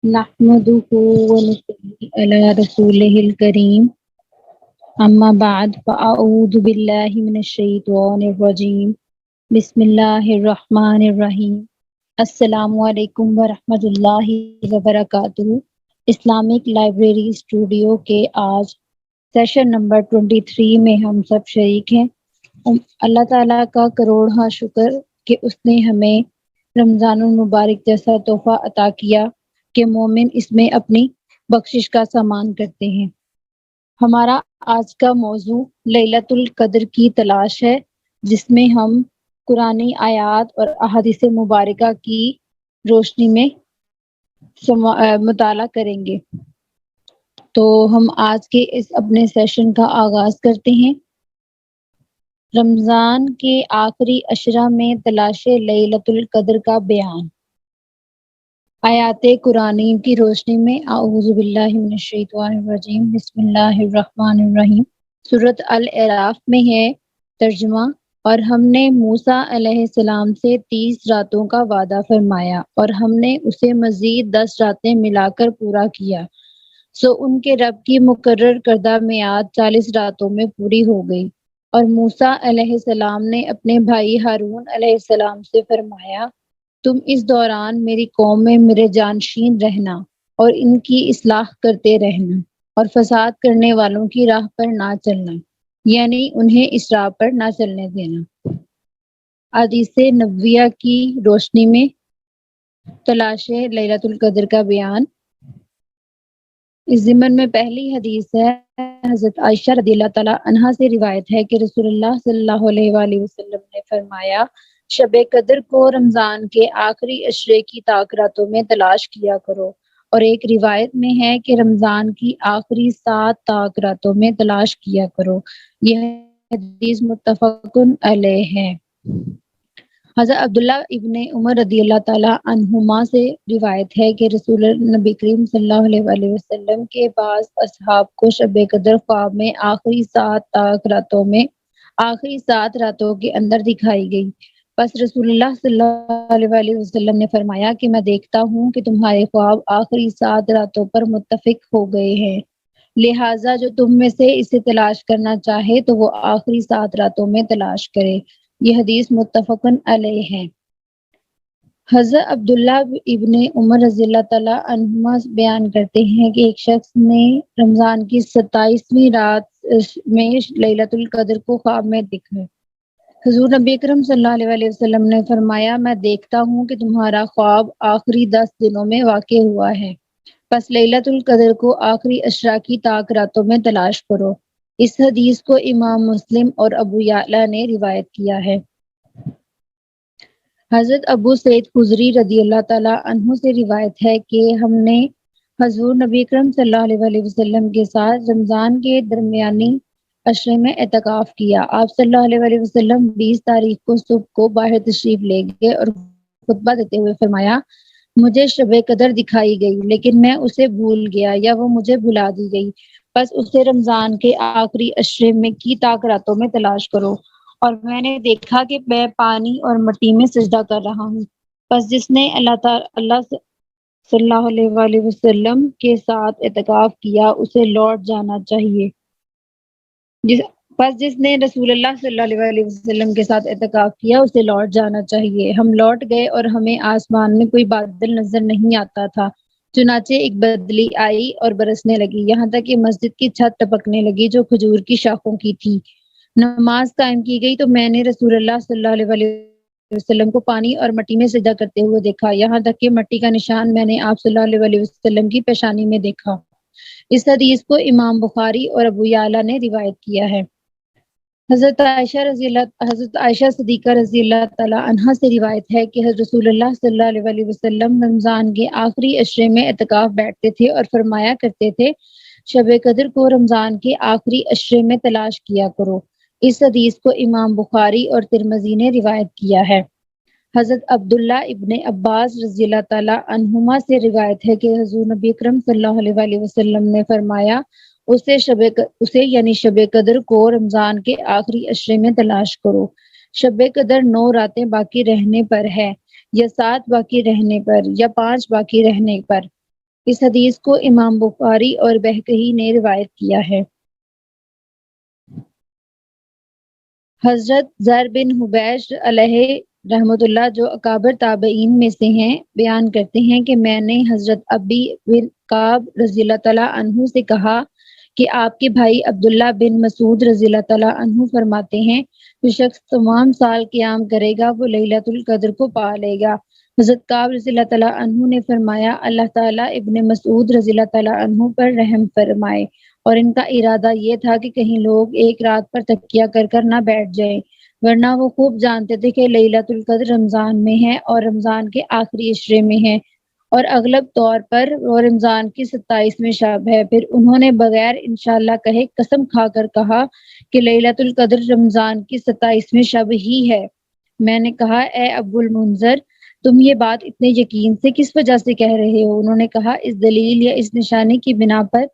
نحمده ونصلي على رسوله الكريم أما بعد فأعوذ بالله من الشيطان الرجيم بسم الله الرحمن الرحيم السلام علیکم ورحمۃ اللہ وبرکاتہ۔ اسلامک لائبریری اسٹوڈیو کے آج سیشن نمبر 23 میں ہم سب شریک ہیں۔ اللہ تعالیٰ کا کروڑہا شکر کہ اس نے ہمیں رمضان المبارک جیسا تحفہ عطا کیا کہ مومن اس میں اپنی بخشش کا سامان کرتے ہیں۔ ہمارا آج کا موضوع لیلۃ القدر کی تلاش ہے، جس میں ہم قرآنی آیات اور احادیث مبارکہ کی روشنی میں مطالعہ کریں گے۔ تو ہم آج کے اس اپنے سیشن کا آغاز کرتے ہیں۔ رمضان کے آخری عشرہ میں تلاش لیلۃ القدر کا بیان۔ آیات قرآنی کی روشنی میں اعوذ باللہ من الشیطان الرجیم بسم اللہ الرحمن الرحیم۔ سورۃ الاعراف میں ہے ترجمہ: اور ہم نے موسیٰ علیہ السلام سے 30 راتوں کا وعدہ فرمایا اور ہم نے اسے مزید 10 راتیں ملا کر پورا کیا، سو ان کے رب کی مقرر کردہ میعاد 40 راتوں میں پوری ہو گئی۔ اور موسیٰ علیہ السلام نے اپنے بھائی ہارون علیہ السلام سے فرمایا، تم اس دوران میری قوم میں میرے جانشین رہنا اور ان کی اصلاح کرتے رہنا اور فساد کرنے والوں کی راہ پر نہ چلنا، یعنی انہیں اس راہ پر نہ چلنے دینا۔ حدیث نبویہ کی روشنی میں تلاش لیلۃ القدر کا بیان۔ اس ضمن میں پہلی حدیث ہے، حضرت عائشہ رضی اللہ تعالیٰ عنہا سے روایت ہے کہ رسول اللہ صلی اللہ علیہ وآلہ وسلم نے فرمایا، شب قدر کو رمضان کے آخری عشرے کی طاق راتوں میں تلاش کیا کرو، اور ایک روایت میں ہے کہ رمضان کی آخری 7 طاق راتوں میں تلاش کیا کرو۔ یہ حدیث متفق علیہ ہے۔ حضرت عبداللہ ابن عمر رضی اللہ تعالیٰ عنہما سے روایت ہے کہ رسول نبی کریم صلی اللہ علیہ وآلہ وسلم کے بعض اصحاب کو شب قدر خواب میں آخری 7 راتوں کے اندر دکھائی گئی۔ پس رسول اللہ صلی اللہ علیہ وآلہ وسلم نے فرمایا کہ میں دیکھتا ہوں کہ تمہارے خواب آخری 7 راتوں پر متفق ہو گئے ہیں، لہٰذا جو تم میں سے اسے تلاش کرنا چاہے تو وہ آخری 7 راتوں میں تلاش کرے۔ یہ حدیث متفق علیہ ہے۔ حضرت عبداللہ ابن عمر رضی اللہ تعالیٰ عنہما بیان کرتے ہیں کہ ایک شخص نے رمضان کی 27ویں رات میں لیلۃ القدر کو خواب میں دیکھا۔ حضور نبی اکرم صلی اللہ علیہ وآلہ وسلم نے فرمایا، میں دیکھتا ہوں کہ تمہارا خواب آخری 10 دنوں میں واقع ہوا ہے، پس لیلۃ القدر کو آخری عشرہ کی طاق راتوں میں تلاش کرو۔ اس حدیث کو امام مسلم اور ابو یعلا نے روایت کیا ہے۔ حضرت ابو سعید خدری رضی اللہ تعالیٰ عنہ سے روایت ہے کہ ہم نے حضور نبی اکرم صلی اللہ علیہ وآلہ وسلم کے ساتھ رمضان کے درمیانی عشرے میں اعتکاف کیا۔ آپ صلی اللہ علیہ وآلہ وسلم 20 تاریخ کو صبح کو باہر تشریف لے گئے اور خطبہ دیتے ہوئے فرمایا، مجھے شب قدر دکھائی گئی لیکن میں اسے بھول گیا یا وہ مجھے بھلا دی گئی، بس اسے رمضان کے آخری عشرے میں کی طاق راتوں میں تلاش کرو۔ اور میں نے دیکھا کہ میں پانی اور مٹی میں سجدہ کر رہا ہوں، بس جس نے اللہ صلی اللہ علیہ وآلہ وسلم کے ساتھ اعتکاف کیا اسے لوٹ جانا چاہیے۔ جس نے رسول اللہ صلی اللہ علیہ وآلہ وسلم کے ساتھ اعتکاف کیا اسے لوٹ جانا چاہیے۔ ہم لوٹ گئے اور ہمیں آسمان میں کوئی بادل نظر نہیں آتا تھا، چنانچہ ایک بدلی آئی اور برسنے لگی، یہاں تک کہ مسجد کی چھت ٹپکنے لگی جو کھجور کی شاخوں کی تھی۔ نماز قائم کی گئی تو میں نے رسول اللہ صلی اللہ علیہ وآلہ وسلم کو پانی اور مٹی میں سجدہ کرتے ہوئے دیکھا، یہاں تک کہ مٹی کا نشان میں نے آپ صلی اللہ علیہ وآلہ وسلم کی پیشانی میں دیکھا۔ اس حدیث کو امام بخاری اور ابو یعلا نے روایت کیا ہے۔ حضرت عائشہ صدیقہ رضی اللہ تعالیٰ عنہا سے روایت ہے کہ حضرت رسول اللہ صلی اللہ علیہ وآلہ وسلم رمضان کے آخری عشرے میں اعتکاف بیٹھتے تھے اور فرمایا کرتے تھے، شب قدر کو رمضان کے آخری عشرے میں تلاش کیا کرو۔ اس حدیث کو امام بخاری اور ترمذی نے روایت کیا ہے۔ حضرت عبداللہ ابن عباس رضی اللہ تعالیٰ عنہما سے روایت ہے کہ حضور نبی اکرم صلی اللہ علیہ وآلہ وسلم نے فرمایا، اسے یعنی شب قدر کو رمضان کے آخری عشرے میں تلاش کرو۔ شب قدر 9 راتیں باقی رہنے پر ہے، یا 7 باقی رہنے پر، یا 5 باقی رہنے پر۔ اس حدیث کو امام بخاری اور بہقی نے روایت کیا ہے۔ حضرت زر بن حبیش علیہ رحمۃ اللہ جو اکابر تابعین میں سے ہیں بیان کرتے ہیں کہ میں نے حضرت ابی بن کعب رضی اللہ تعالیٰ عنہ سے کہا کہ آپ کے بھائی عبداللہ بن مسعود رضی اللہ تعالیٰ عنہ فرماتے ہیں جو شخص تمام سال قیام کرے گا وہ لیلۃ القدر کو پا لے گا۔ حضرت کعب رضی اللہ تعالیٰ عنہ نے فرمایا اللہ تعالیٰ ابن مسعود رضی اللہ تعالیٰ عنہ پر رحم فرمائے، اور ان کا ارادہ یہ تھا کہ کہیں لوگ ایک رات پر تکیہ کر کر نہ بیٹھ جائیں، ورنہ وہ خوب جانتے تھے کہ لیلۃ القدر رمضان میں ہے اور رمضان کے آخری عشرے میں ہے، اور اغلب طور پر وہ رمضان کی 27ویں شب ہے۔ پھر انہوں نے بغیر انشاءاللہ کہے قسم کھا کر کہا کہ لیلۃ القدر رمضان کی 27ویں شب ہی ہے۔ میں نے کہا اے ابو المنذر، تم یہ بات اتنے یقین سے کس وجہ سے کہہ رہے ہو؟ انہوں نے کہا اس دلیل یا اس نشانی کی بنا پر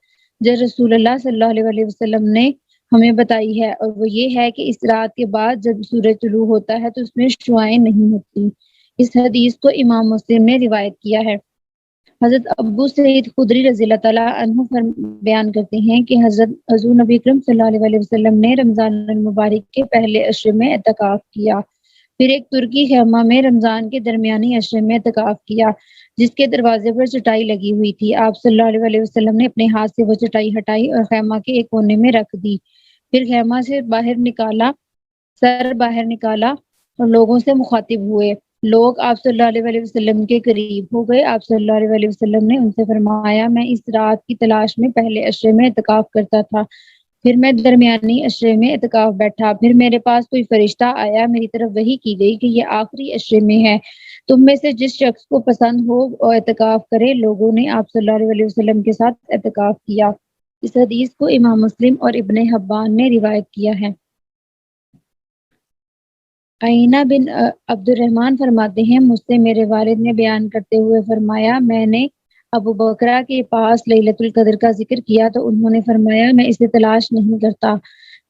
جو رسول اللہ صلی اللہ علیہ وسلم نے ہمیں بتائی ہے، اور وہ یہ ہے کہ اس رات کے بعد جب سورج طلوع ہوتا ہے تو اس میں شعاعیں نہیں ہوتی۔ اس حدیث کو امام مسلم نے روایت کیا ہے۔ حضرت ابو سعید خدری رضی اللہ تعالیٰ عنہ بیان کرتے ہیں کہ حضور نبی اکرم صلی اللہ علیہ وسلم نے رمضان المبارک کے پہلے عشرے میں اعتکاف کیا، پھر ایک ترکی خیمہ میں رمضان کے درمیانی عشرے میں اعتکاف کیا جس کے دروازے پر چٹائی لگی ہوئی تھی۔ آپ صلی اللہ علیہ وسلم نے اپنے ہاتھ سے وہ چٹائی ہٹائی اور خیمہ کے ایک کونے میں رکھ دی، پھر خیمہ سے سر باہر نکالا اور لوگوں سے مخاطب ہوئے۔ لوگ آپ صلی اللہ علیہ وسلم کے قریب ہو گئے۔ آپ صلی اللہ علیہ وسلم نے ان سے فرمایا میں اس رات کی تلاش میں پہلے عشرے میں اعتکاف کرتا تھا، پھر میں درمیانی عشرے میں اعتکاف بیٹھا، پھر میرے پاس کوئی فرشتہ آیا، میری طرف وحی کی گئی کہ یہ آخری عشرے میں ہے، تم میں سے جس شخص کو پسند ہو اور اعتکاف کرے۔ لوگوں نے آپ صلی اللہ علیہ وسلم کے ساتھ اعتکاف کیا۔ اس حدیث کو امام مسلم اور ابن حبان نے روایت کیا ہے۔ عینہ بن عبد الرحمن فرماتے ہیں مجھ سے میرے والد نے بیان کرتے ہوئے فرمایا میں نے ابو بکرہ کے پاس لیلۃ القدر کا ذکر کیا تو انہوں نے فرمایا میں اسے تلاش نہیں کرتا،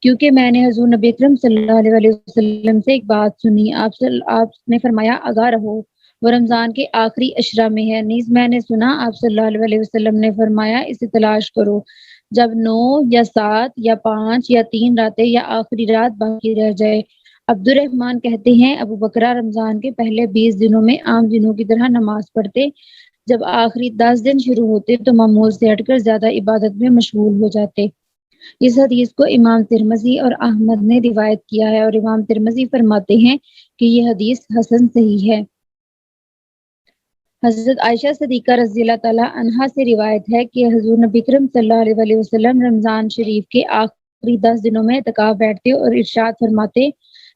کیونکہ میں نے حضور نبی اکرم صلی اللہ علیہ وسلم سے ایک بات سنی۔ آپ نے فرمایا آگاہ رہو، وہ رمضان کے آخری عشرہ میں ہے۔ نیز میں نے سنا آپ صلی اللہ علیہ وسلم نے فرمایا اسے تلاش کرو جب 9 یا 7 یا 5 یا 3 راتیں یا آخری رات باقی رہ جائے۔ عبد الرحمن کہتے ہیں ابو بکرہ رمضان کے پہلے 20 دنوں میں عام دنوں کی طرح نماز پڑھتے، جب آخری 10 دن شروع ہوتے تو معمول سے ہٹ کر زیادہ عبادت میں مشغول ہو جاتے۔ اس حدیث کو امام ترمذی اور احمد نے روایت کیا ہے، اور امام ترمذی فرماتے ہیں کہ یہ حدیث حسن صحیح ہے۔ حضرت عائشہ صدیقہ رضی اللہ تعالیٰ عنہا سے روایت ہے کہ حضور نبی کریم صلی اللہ علیہ وسلم رمضان شریف کے آخری 10 دنوں میں اعتکاف بیٹھتے اور ارشاد فرماتے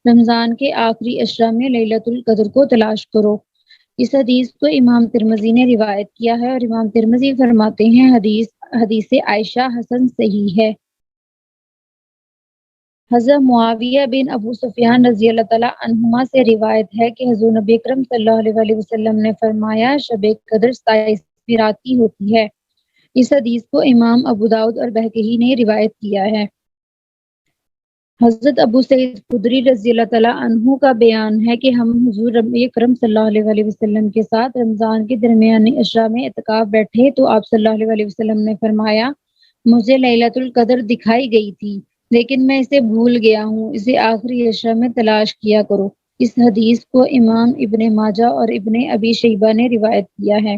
رمضان کے آخری عشرہ میں لیلۃ القدر کو تلاش کرو۔ اس حدیث کو امام ترمذی نے روایت کیا ہے، اور امام ترمذی فرماتے ہیں حدیث عائشہ حسن صحیح ہے۔ حضرت معاویہ بن ابو سفیان رضی اللہ تعالیٰ عنہما سے روایت ہے کہ حضور نبی اکرم صلی اللہ علیہ وسلم نے فرمایا شب قدر 27ویں رات کی ہوتی ہے۔ اس حدیث کو امام ابو داؤد اور بہقی نے روایت کیا ہے۔ حضرت ابو سعید خدری رضی اللہ تعالیٰ عنہ کا بیان ہے کہ ہم حضور نبی اکرم صلی اللہ علیہ وسلم کے ساتھ رمضان کے درمیانی عشرہ میں اعتکاف بیٹھے تو آپ صلی اللہ علیہ وسلم نے فرمایا مجھے لیلۃ القدر دکھائی گئی تھی لیکن میں اسے بھول گیا ہوں، اسے آخری عشرہ میں تلاش کیا کرو۔ اس حدیث کو امام ابن ماجہ اور ابن ابی شیبہ نے روایت کیا ہے۔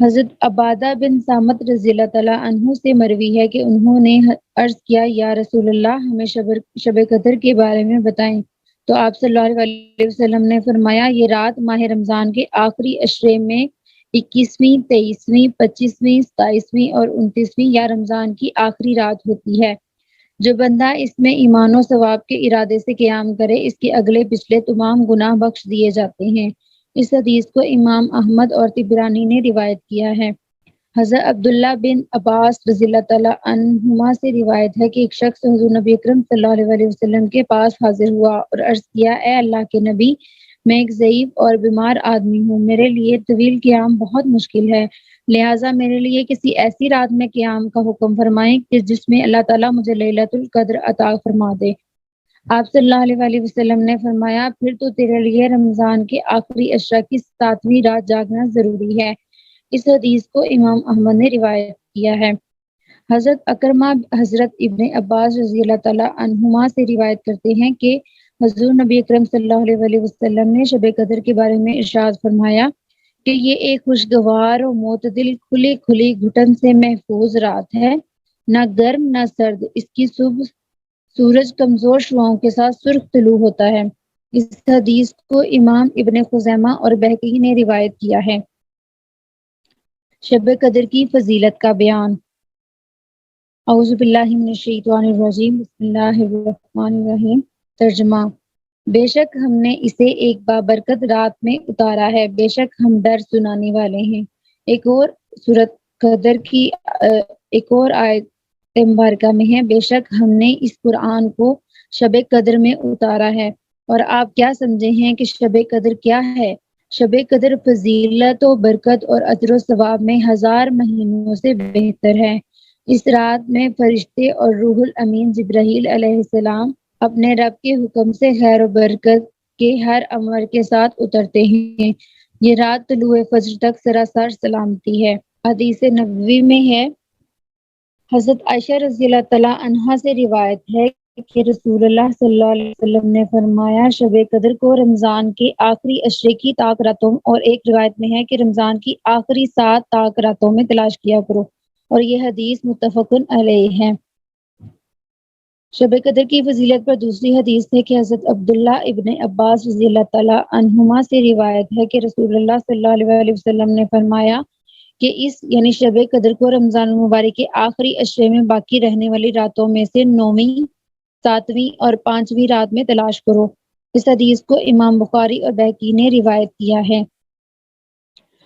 حضرت عبادہ بن صامت رضی اللہ تعالیٰ عنہ سے مروی ہے کہ انہوں نے عرض کیا یا رسول اللہ ہمیں شب قدر کے بارے میں بتائیں، تو آپ صلی اللہ علیہ وسلم نے فرمایا یہ رات ماہ رمضان کے آخری عشرے میں 21ویں، 23ویں، 25ویں، 27ویں اور 29ویں یا رمضان کی آخری رات ہوتی ہے۔ جو بندہ اس میں ایمان و ثواب کے ارادے سے قیام کرے اس کے اگلے پچھلے تمام گناہ بخش دیے جاتے ہیں۔ اس حدیث کو امام احمد اور طبرانی نے روایت کیا ہے۔ حضرت عبداللہ بن عباس رضی اللہ تعالیٰ عنہما سے روایت ہے کہ ایک شخص حضور نبی اکرم صلی اللہ علیہ وسلم کے پاس حاضر ہوا اور عرض کیا اے اللہ کے نبی میں ایک ضعیف اور بیمار آدمی ہوں، میرے لیے طویل قیام بہت مشکل ہے، لہٰذا میرے لیے کسی ایسی رات میں قیام کا حکم فرمائیں کہ جس میں اللہ تعالیٰ مجھے لیلۃ القدر عطا فرما دے۔ آپ صلی اللہ علیہ وسلم نے فرمایا پھر تو تیرے لیے رمضان کے آخری عشرہ کی 7ویں رات جاگنا ضروری ہے۔ اس حدیث کو امام احمد نے روایت کیا ہے۔ حضرت اکرمہ حضرت ابن عباس رضی اللہ تعالیٰ عنہما سے روایت کرتے ہیں کہ حضور نبی اکرم صلی اللہ علیہ وسلم نے شب قدر کے بارے میں ارشاد فرمایا کہ یہ ایک خوشگوار اور معتدل کھلی کھلی گھٹن سے محفوظ رات ہے، نہ گرم نہ سرد۔ اس کی صبح سورج کمزور شعاؤں کے ساتھ سرخ طلوع ہوتا ہے۔ اس حدیث کو امام ابن خزیمہ اور بہقی نے روایت کیا ہے۔ شب قدر کی فضیلت کا بیان۔ اعوذ باللہ من الشیطان الرجیم، بسم اللہ الرحمن الرحیم۔ ترجمہ: بے شک ہم نے اسے ایک بابرکت رات میں اتارا ہے، بے شک ہم ڈر سنانے والے ہیں۔ ایک اور سورۃ قدر کی ایک اور آیت مبارکہ میں ہے، بے شک ہم نے اس قرآن کو شب قدر میں اتارا ہے۔ اور آپ کیا سمجھے ہیں کہ شب قدر کیا ہے؟ شب قدر فضیلت و برکت اور اجر و ثواب میں 1000 مہینوں سے بہتر ہے۔ اس رات میں فرشتے اور روح الامین جبرائیل علیہ السلام اپنے رب کے حکم سے خیر و برکت کے ہر امر کے ساتھ اترتے ہیں۔ یہ رات طلوع فجر تک سراسر سلامتی ہے۔ حدیث نبوی میں ہے، حضرت عائشہ رضی اللہ تعالیٰ عنہا سے روایت ہے کہ رسول اللہ صلی اللہ علیہ وسلم نے فرمایا، شب قدر کو رمضان کے آخری عشرے کی طاق راتوں اور ایک روایت میں ہے کہ رمضان کی آخری 7 طاق راتوں میں تلاش کیا کرو، اور یہ حدیث متفق علیہ ہے۔ شب قدر کی فضیلت پر دوسری حدیث ہے کہ حضرت عبداللہ ابن عباس رضی اللہ تعالیٰ عنہما سے روایت ہے کہ رسول اللہ صلی اللہ علیہ وسلم نے فرمایا کہ اس یعنی شب قدر کو رمضان المبارک کے آخری عشرے میں باقی رہنے والی راتوں میں سے 9ویں، 7ویں اور 5ویں رات میں تلاش کرو۔ اس حدیث کو امام بخاری اور بہقی نے روایت کیا ہے۔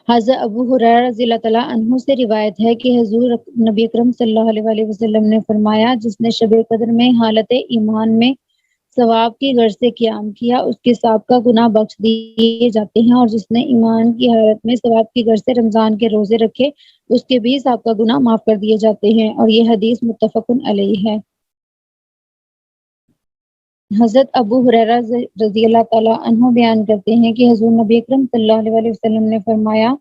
حضرت ابو ہریرہ رضی اللہ تعالیٰ عنہ سے روایت ہے کہ حضور نبی اکرم صلی اللہ علیہ وسلم نے فرمایا، جس نے شب قدر میں حالت ایمان میں ثواب کی غرض سے قیام کیا، اس کے سابقہ گناہ بخش دیے جاتے ہیں، اور جس نے ایمان کی حالت میں ثواب کی غرض سے رمضان کے روزے رکھے، اس کے بھی سابقہ گناہ معاف کر دیے جاتے ہیں، اور یہ حدیث متفق علیہ ہے۔ حضرت ابو ہریرہ رضی اللہ تعالیٰ عنہ بیان کرتے ہیں کہ حضور نبی اکرم صلی اللہ علیہ وسلم نے فرمایا،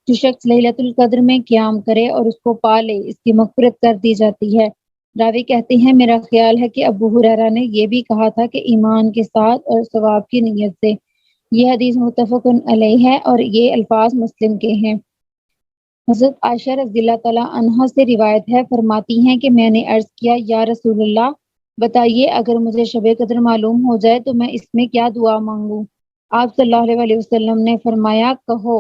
جو شخص لیلۃ القدر میں قیام کرے اور اس کو پا لے، اس کی مغفرت کر دی جاتی ہے۔ راوی کہتے ہیں، میرا خیال ہے کہ ابو ہریرہ نے یہ بھی کہا تھا کہ ایمان کے ساتھ اور ثواب کی نیت سے۔ یہ حدیث متفق علیہ ہے اور یہ الفاظ مسلم کے ہیں۔ حضرت عائشہ رضی اللہ تعالیٰ عنہا سے روایت ہے، فرماتی ہیں کہ میں نے عرض کیا، یا رسول اللہ، بتائیے اگر مجھے شب قدر معلوم ہو جائے تو میں اس میں کیا دعا مانگوں؟ آپ صلی اللہ علیہ وسلم نے فرمایا، کہو،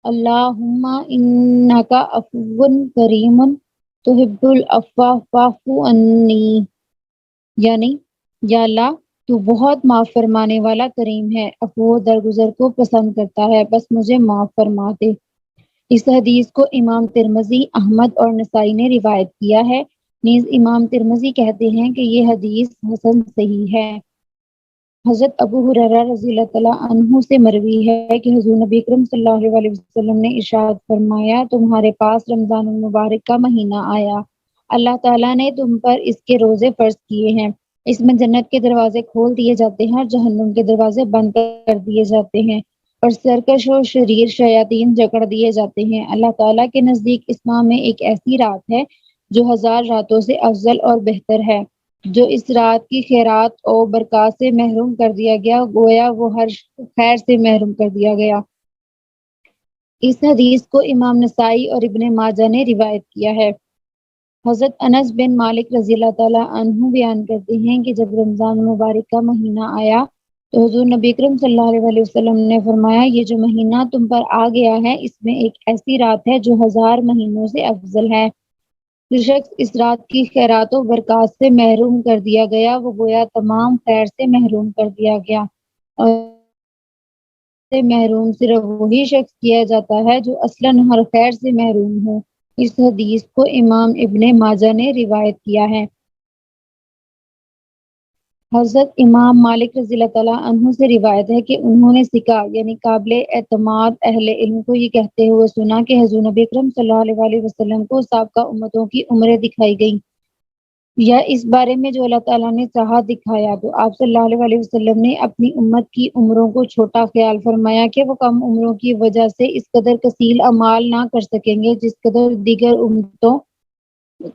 اللہم انکا عفو کریم تحب العفو فاعف عنی، یعنی یا اللہ تو بہت معاف فرمانے والا کریم ہے، عفو درگزر کو پسند کرتا ہے، بس مجھے معاف فرما دے۔ اس حدیث کو امام ترمذی، احمد اور نسائی نے روایت کیا ہے۔ نیز امام ترمذی کہتے ہیں کہ یہ حدیث حسن صحیح ہے۔ حضرت ابو ہریرہ رضی اللہ تعالیٰ عنہ سے مروی ہے کہ حضور نبی اکرم صلی اللہ علیہ وسلم نے ارشاد فرمایا، تمہارے پاس رمضان المبارک کا مہینہ آیا، اللہ تعالیٰ نے تم پر اس کے روزے فرض کیے ہیں، اس میں جنت کے دروازے کھول دیے جاتے ہیں اور جہنم کے دروازے بند کر دیے جاتے ہیں، اور سرکش و شریر شیاطین جکڑ دیے جاتے ہیں۔ اللہ تعالیٰ کے نزدیک اس ماہ میں ایک ایسی رات ہے جو 1000 راتوں سے افضل اور بہتر ہے۔ جو اس رات کی خیرات اور برکات سے محروم کر دیا گیا، گویا وہ ہر خیر سے محروم کر دیا گیا۔ اس حدیث کو امام نسائی اور ابن ماجہ نے روایت کیا ہے۔ حضرت انس بن مالک رضی اللہ تعالیٰ عنہ بیان کرتے ہیں کہ جب رمضان مبارک کا مہینہ آیا تو حضور نبی اکرم صلی اللہ علیہ وسلم نے فرمایا، یہ جو مہینہ تم پر آ گیا ہے، اس میں ایک ایسی رات ہے جو 1000 مہینوں سے افضل ہے۔ جو شخص اس رات کی خیرات و برکات سے محروم کر دیا گیا، وہ گویا تمام خیر سے محروم کر دیا گیا، اور سے محروم صرف وہی شخص کیا جاتا ہے جو اصلاً ہر خیر سے محروم ہو۔ اس حدیث کو امام ابن ماجہ نے روایت کیا ہے۔ حضرت امام مالک رضی اللہ تعالیٰ عنہ سے روایت ہے کہ انہوں نے ثقہ یعنی قابل اعتماد اہل علم کو یہ کہتے ہوئے سنا کہ حضور نبی اکرم صلی اللہ علیہ وسلم کو سابقہ امتوں کی عمریں دکھائی گئیں۔ یا اس بارے میں جو اللہ تعالیٰ نے چاہا دکھایا، تو آپ صلی اللہ علیہ وسلم نے اپنی امت کی عمروں کو چھوٹا خیال فرمایا کہ وہ کم عمروں کی وجہ سے اس قدر کثیر اعمال نہ کر سکیں گے جس قدر دیگر امتوں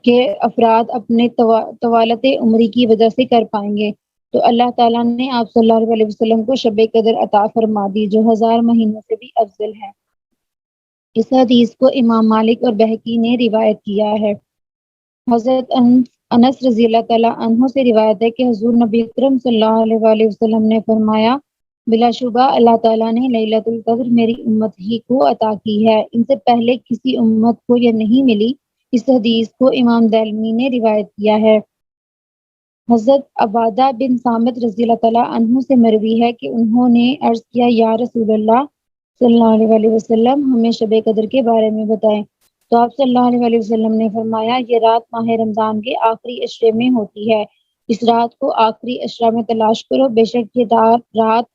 کے افراد اپنے طوالت عمری کی وجہ سے کر پائیں گے۔ تو اللہ تعالیٰ نے آپ صلی اللہ علیہ وسلم کو شب قدر عطا فرما دی جو 1000 مہینوں سے بھی افضل ہے۔ اس حدیث کو امام مالک اور بہقی نے روایت کیا ہے۔ حضرت انس رضی اللہ تعالیٰ عنہ سے روایت ہے کہ حضور نبی اکرم صلی اللہ علیہ وسلم نے فرمایا، بلا شبہ اللہ تعالیٰ نے لیلۃ القدر میری امت ہی کو عطا کی ہے، ان سے پہلے کسی امت کو یہ نہیں ملی۔ اس حدیث کو امام دارمی نے روایت کیا ہے۔ حضرت عبادہ بن صامت رضی اللہ تعالیٰ عنہ سے مروی ہے کہ انہوں نے عرض کیا، یا رسول اللہ صلی اللہ علیہ وسلم، ہمیں شب قدر کے بارے میں بتائیں۔ تو آپ صلی اللہ علیہ وسلم نے فرمایا، یہ رات ماہ رمضان کے آخری عشرے میں ہوتی ہے، اس رات کو آخری عشرہ میں تلاش کرو، بے شک یہ رات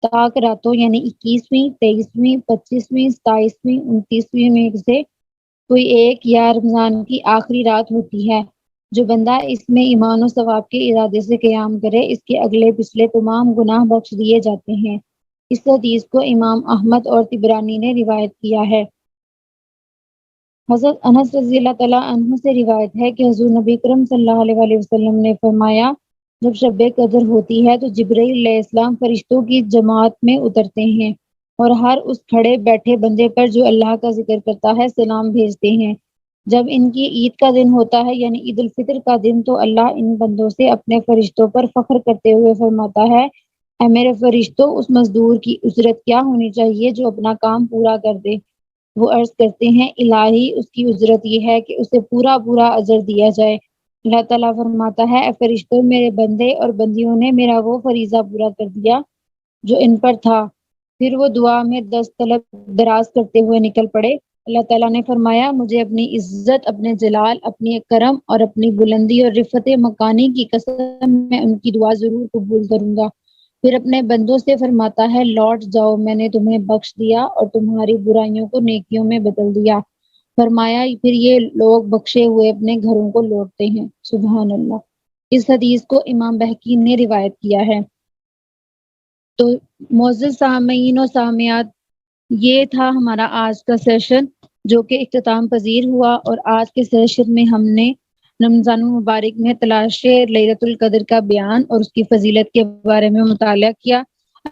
تاک راتوں یعنی 21ویں، 23ویں، 25ویں، 27ویں، 29ویں میں سے کوئی ایک یا رمضان کی آخری رات ہوتی ہے۔ جو بندہ اس میں ایمان و ثواب کے ارادے سے قیام کرے، اس کے اگلے پچھلے تمام گناہ بخش دیے جاتے ہیں۔ اس حدیث کو امام احمد اور طبرانی نے روایت کیا ہے۔ حضرت انس رضی اللہ تعالیٰ عنہ سے روایت ہے کہ حضور نبی اکرم صلی اللہ علیہ وسلم نے فرمایا، جب شب قدر ہوتی ہے تو جبرائیل علیہ السلام فرشتوں کی جماعت میں اترتے ہیں اور ہر اس کھڑے بیٹھے بندے پر جو اللہ کا ذکر کرتا ہے سلام بھیجتے ہیں۔ جب ان کی عید کا دن ہوتا ہے یعنی عید الفطر کا دن، تو اللہ ان بندوں سے اپنے فرشتوں پر فخر کرتے ہوئے فرماتا ہے، اے میرے فرشتوں، اس مزدور کی اجرت کیا ہونی چاہیے جو اپنا کام پورا کر دے؟ وہ عرض کرتے ہیں، الہی، اس کی اجرت یہ ہے کہ اسے پورا اجر دیا جائے۔ اللہ تعالیٰ فرماتا ہے، اے فرشتوں، میرے بندے اور بندیوں نے میرا وہ فریضہ پورا کر دیا جو ان پر تھا۔ پھر وہ دعا میں دست طلب دراز کرتے ہوئے نکل پڑے۔ اللہ تعالیٰ نے فرمایا، مجھے اپنی عزت، اپنے جلال، اپنی کرم اور اپنی بلندی اور رفعت مکانی کی قسم میں ان کی دعا ضرور قبول کروں گا۔ پھر اپنے بندوں سے فرماتا ہے، لوٹ جاؤ، میں نے تمہیں بخش دیا اور تمہاری برائیوں کو نیکیوں میں بدل دیا۔ فرمایا، پھر یہ لوگ بخشے ہوئے اپنے گھروں کو لوٹتے ہیں۔ سبحان اللہ۔ اس حدیث کو امام بہقی نے روایت کیا ہے۔ تو معزز سامعین و سامعات، یہ تھا ہمارا آج کا سیشن جو کہ اختتام پذیر ہوا، اور آج کے سیشن میں ہم نے رمضان المبارک میں تلاش لیلۃ القدر کا بیان اور اس کی فضیلت کے بارے میں مطالعہ کیا۔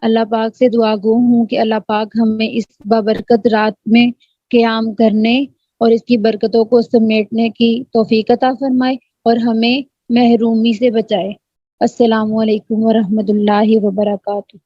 اللہ پاک سے دعا گو ہوں کہ اللہ پاک ہمیں اس بابرکت رات میں قیام کرنے اور اس کی برکتوں کو سمیٹنے کی توفیق عطا فرمائے اور ہمیں محرومی سے بچائے۔ السلام علیکم ورحمۃ اللہ وبرکاتہ۔